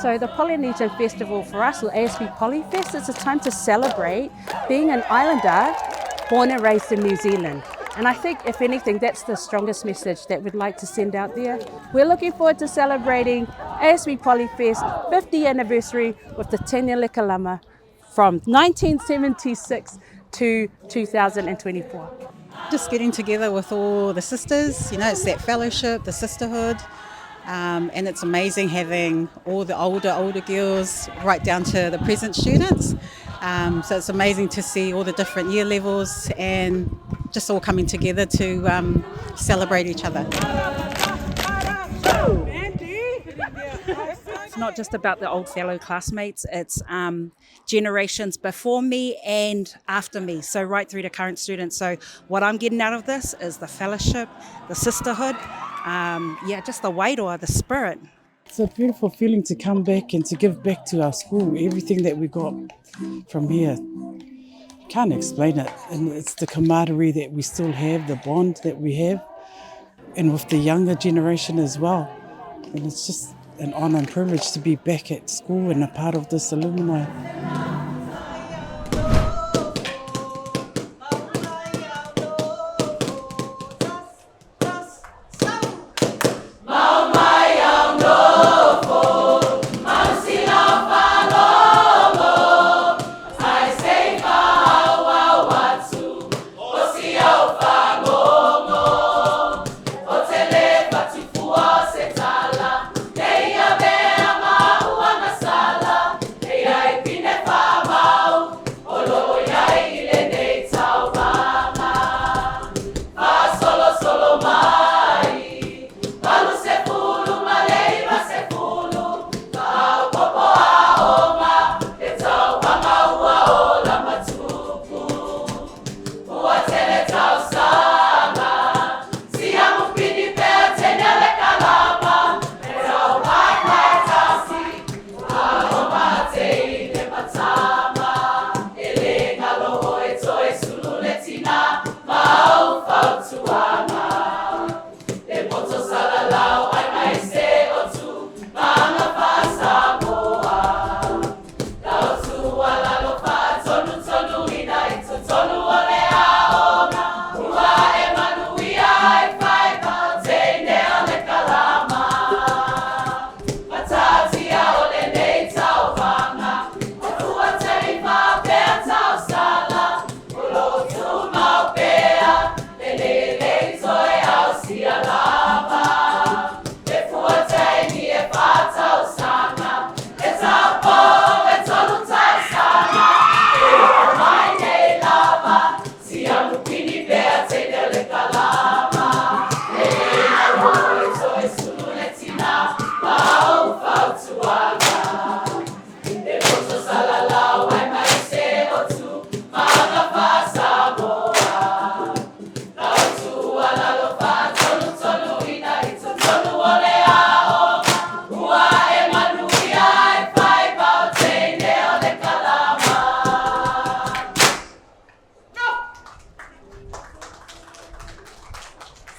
So the Polynesian Festival for us, or ASB Polyfest, is a time to celebrate being an islander born and raised in New Zealand. And I think, if anything, that's the strongest message that we'd like to send out there. We're looking forward to celebrating ASB Polyfest 50th anniversary with the Teine Kalama from 1976 to 2024. Just getting together with all the sisters, it's that fellowship, the sisterhood, and it's amazing having all the older girls right down to the present students. So it's amazing to see all the different year levels and just all coming together to celebrate each other. It's not just about the old fellow classmates, it's generations before me and after me, so right through to current students. So what I'm getting out of this is the fellowship, the sisterhood, just the wairua, the spirit. It's a beautiful feeling to come back and to give back to our school everything that we got from here. Can't explain it, and it's the camaraderie that we still have, the bond that we have, and with the younger generation as well. And it's just an honour and privilege to be back at school and a part of this alumni.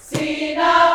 Sina